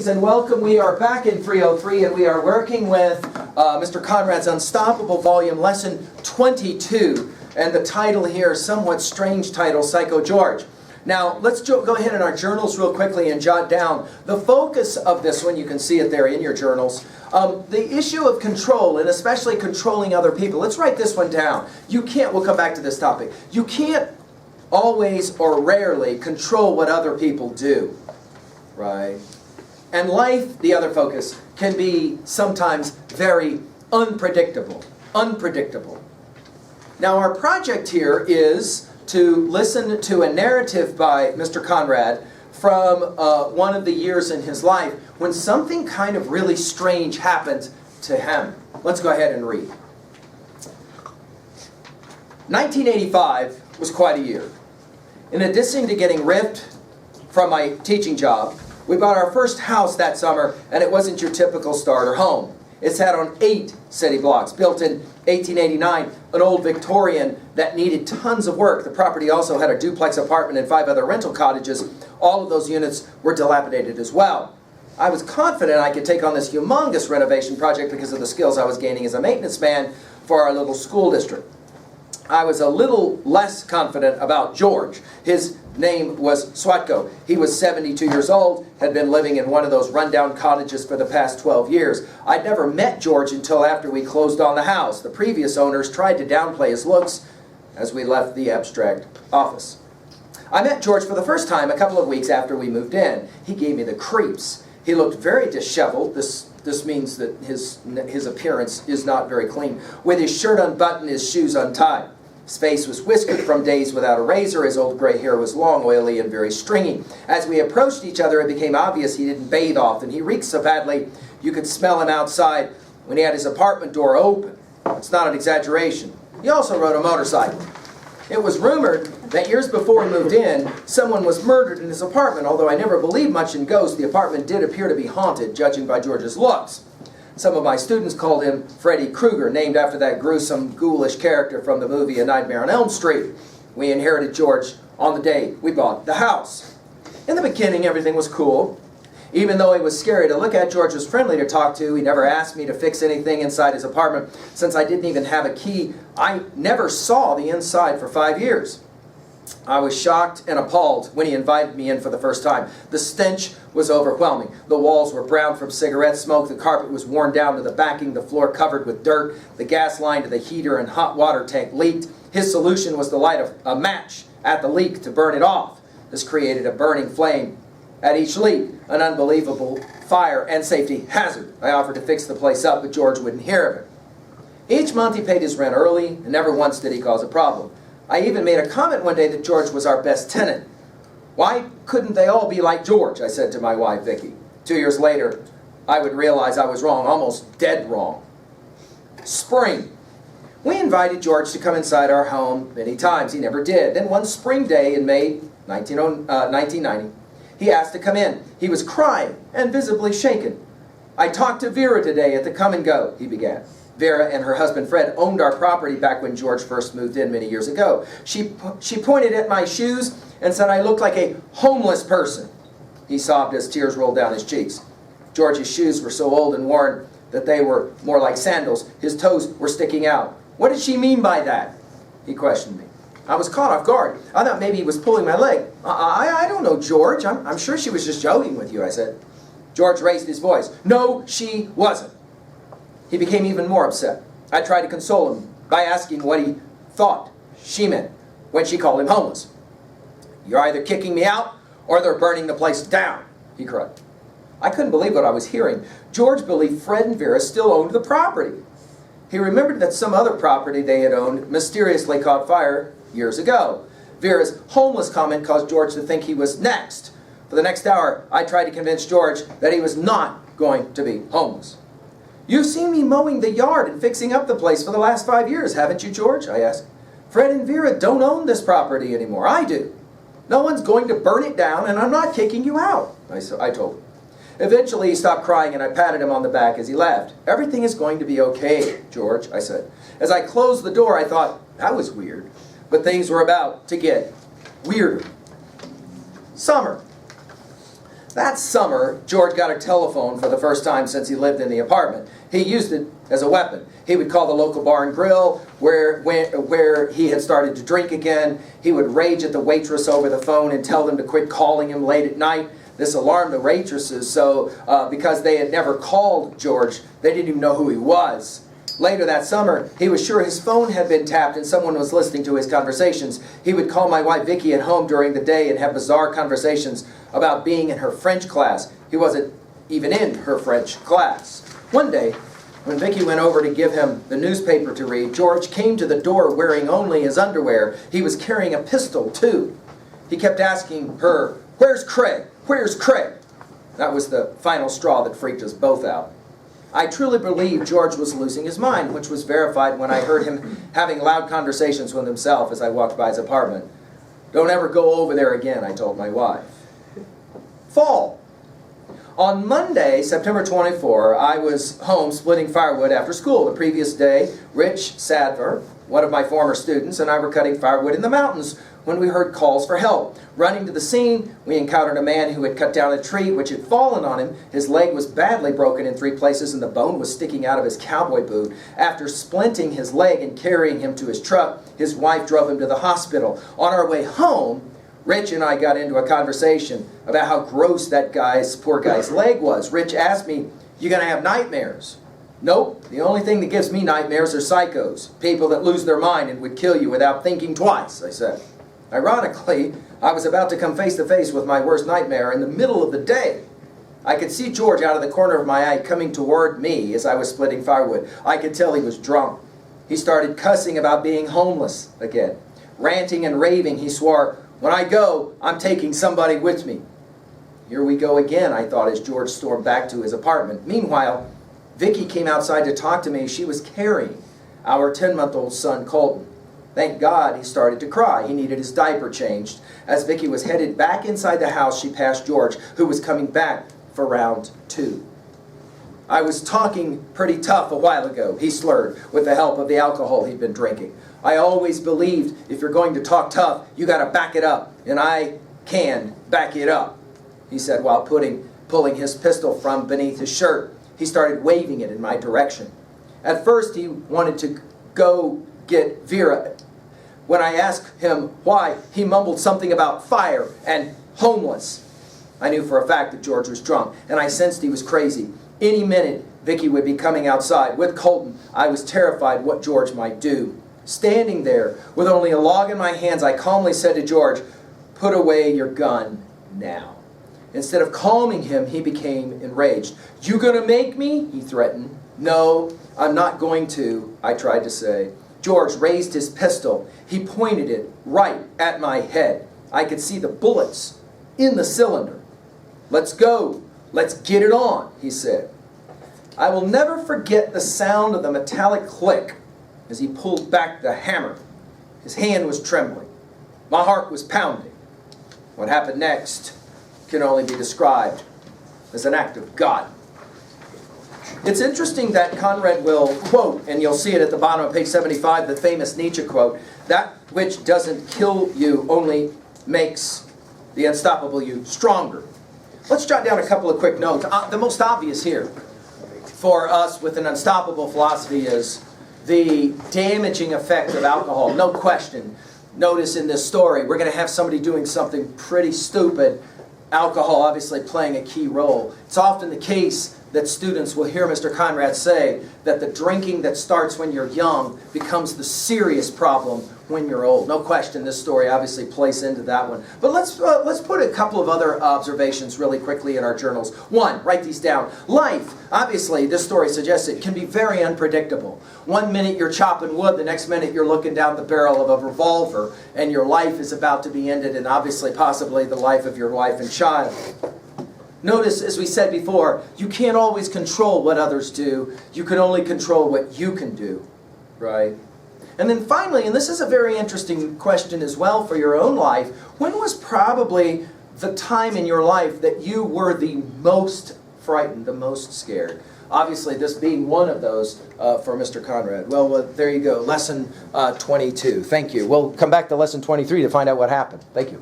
and welcome. We are back in 303 and we are working with Mr. Conrad's Unstoppable Volume Lesson 22. And the title here, somewhat strange title, Psycho George. Now, let's go ahead in our journals real quickly and jot down the focus of this one. You can see it there in your journals. The issue of control, and especially controlling other people. Let's write this one down. You can't, we'll come back to this topic. You can't always or rarely control what other people do. Right? And life, the other focus, can be sometimes very unpredictable. Unpredictable. Now our project here is to listen to a narrative by Mr. Conrad from one of the years in his life when something kind of really strange happened to him. Let's go ahead and read. 1985 was quite a year. In addition to getting ripped from my teaching job, we bought our first house that summer, and it wasn't your typical starter home. It sat on 8 city blocks, built in 1889, an old Victorian that needed tons of work. The property also had a duplex apartment and 5 other rental cottages. All of those units were dilapidated as well. I was confident I could take on this humongous renovation project because of the skills I was gaining as a maintenance man for our little school district. I was a little less confident about George. His name was Swatko. He was 72 years old, had been living in one of those rundown cottages for the past 12 years. I'd never met George until after we closed on the house. The previous owners tried to downplay his looks as we left the abstract office. I met George for the first time a couple of weeks after we moved in. He gave me the creeps. He looked very disheveled. This means that his appearance is not very clean. With his shirt unbuttoned, his shoes untied. His face was whiskered from days without a razor. His old gray hair was long, oily, and very stringy. As we approached each other, it became obvious he didn't bathe often. He reeked so badly you could smell him outside when he had his apartment door open. It's not an exaggeration. He also rode a motorcycle. It was rumored that years before he moved in, someone was murdered in his apartment. Although I never believed much in ghosts, the apartment did appear to be haunted, judging by George's looks. Some of my students called him Freddy Krueger, named after that gruesome, ghoulish character from the movie A Nightmare on Elm Street. We inherited George on the day we bought the house. In the beginning, everything was cool. Even though he was scary to look at, George was friendly to talk to. He never asked me to fix anything inside his apartment. Since I didn't even have a key, I never saw the inside for 5 years. I was shocked and appalled when he invited me in for the first time. The stench was overwhelming. The walls were brown from cigarette smoke. The carpet was worn down to the backing. The floor covered with dirt. The gas line to the heater and hot water tank leaked. His solution was to light a match at the leak to burn it off. This created a burning flame at each leak, an unbelievable fire and safety hazard. I offered to fix the place up, but George wouldn't hear of it. Each month he paid his rent early, and never once did he cause a problem. I even made a comment one day that George was our best tenant. Why couldn't they all be like George? I said to my wife, Vicki. 2 years later, I would realize I was wrong, almost dead wrong. Spring. We invited George to come inside our home many times. He never did. Then one spring day in May 1990, he asked to come in. He was crying and visibly shaken. I talked to Vera today at the Come and Go, he began. Vera and her husband Fred owned our property back when George first moved in many years ago. She pointed at my shoes and said I looked like a homeless person. He sobbed as tears rolled down his cheeks. George's shoes were so old and worn that they were more like sandals. His toes were sticking out. What did she mean by that? He questioned me. I was caught off guard. I thought maybe he was pulling my leg. I don't know, George. I'm sure she was just joking with you, I said. George raised his voice. No, she wasn't. He became even more upset. I tried to console him by asking what he thought she meant when she called him homeless. You're either kicking me out or they're burning the place down, he cried. I couldn't believe what I was hearing. George believed Fred and Vera still owned the property. He remembered that some other property they had owned mysteriously caught fire years ago. Vera's homeless comment caused George to think he was next. For the next hour, I tried to convince George that he was not going to be homeless. You've seen me mowing the yard and fixing up the place for the last 5 years, haven't you, George? I asked. Fred and Vera don't own this property anymore. I do. No one's going to burn it down, and I'm not kicking you out, I told him. Eventually, he stopped crying, and I patted him on the back as he left. Everything is going to be okay, George, I said. As I closed the door, I thought, that was weird. But things were about to get weirder. Summer. That summer, George got a telephone for the first time since he lived in the apartment. He used it as a weapon. He would call the local bar and grill where he had started to drink again. He would rage at the waitress over the phone and tell them to quit calling him late at night. This alarmed the waitresses, so because they had never called George, they didn't even know who he was. Later that summer, he was sure his phone had been tapped and someone was listening to his conversations. He would call my wife Vicki at home during the day and have bizarre conversations about being in her French class. He wasn't even in her French class. One day, when Vicki went over to give him the newspaper to read, George came to the door wearing only his underwear. He was carrying a pistol, too. He kept asking her, "Where's Craig? Where's Craig?" That was the final straw that freaked us both out. I truly believe George was losing his mind, which was verified when I heard him having loud conversations with himself as I walked by his apartment. "Don't ever go over there again," I told my wife. Fall. On Monday, September 24, I was home splitting firewood after school. The previous day, Rich Sadler, one of my former students, and I were cutting firewood in the mountains when we heard calls for help. Running to the scene, we encountered a man who had cut down a tree which had fallen on him. His leg was badly broken in 3 places and the bone was sticking out of his cowboy boot. After splinting his leg and carrying him to his truck, his wife drove him to the hospital. On our way home, Rich and I got into a conversation about how gross that poor guy's leg was. Rich asked me, "You gonna have nightmares?" "Nope, the only thing that gives me nightmares are psychos, people that lose their mind and would kill you without thinking twice," I said. Ironically, I was about to come face to face with my worst nightmare in the middle of the day. I could see George out of the corner of my eye coming toward me as I was splitting firewood. I could tell he was drunk. He started cussing about being homeless again. Ranting and raving, he swore, "When I go, I'm taking somebody with me." Here we go again, I thought as George stormed back to his apartment. Meanwhile, Vicki came outside to talk to me. She was carrying our 10-month-old son, Colton. Thank God he started to cry. He needed his diaper changed. As Vicki was headed back inside the house, she passed George, who was coming back for round 2. "I was talking pretty tough a while ago," he slurred, with the help of the alcohol he'd been drinking. "I always believed if you're going to talk tough, you got to back it up, and I can back it up," he said while pulling his pistol from beneath his shirt. He started waving it in my direction. At first, he wanted to go get Vera. When I asked him why, he mumbled something about fire and homeless. I knew for a fact that George was drunk, and I sensed he was crazy. Any minute, Vicki would be coming outside with Colton. I was terrified what George might do. Standing there, with only a log in my hands, I calmly said to George, "Put away your gun now." Instead of calming him, he became enraged. "You gonna make me?" he threatened. "No, I'm not going to," I tried to say. George raised his pistol. He pointed it right at my head. I could see the bullets in the cylinder. "Let's go. Let's get it on," he said. I will never forget the sound of the metallic click as he pulled back the hammer. His hand was trembling. My heart was pounding. What happened next can only be described as an act of God. It's interesting that Conrad will quote, and you'll see it at the bottom of page 75, the famous Nietzsche quote, "That which doesn't kill you only makes the unstoppable you stronger." Let's jot down a couple of quick notes. The most obvious here for us with an unstoppable philosophy is the damaging effect of alcohol. No question. Notice in this story, we're going to have somebody doing something pretty stupid. Alcohol obviously playing a key role. It's often the case that students will hear Mr. Conrad say that the drinking that starts when you're young becomes the serious problem when you're old. No question, this story obviously plays into that one. But let's put a couple of other observations really quickly in our journals. One, write these down. Life, obviously, this story suggests it can be very unpredictable. One minute you're chopping wood, the next minute you're looking down the barrel of a revolver, and your life is about to be ended, and obviously, possibly the life of your wife and child. Notice, as we said before, you can't always control what others do. You can only control what you can do, right? And then finally, and this is a very interesting question as well for your own life, when was probably the time in your life that you were the most frightened, the most scared? Obviously, this being one of those for Mr. Conrad. Well, there you go, lesson 22. Thank you. We'll come back to lesson 23 to find out what happened. Thank you.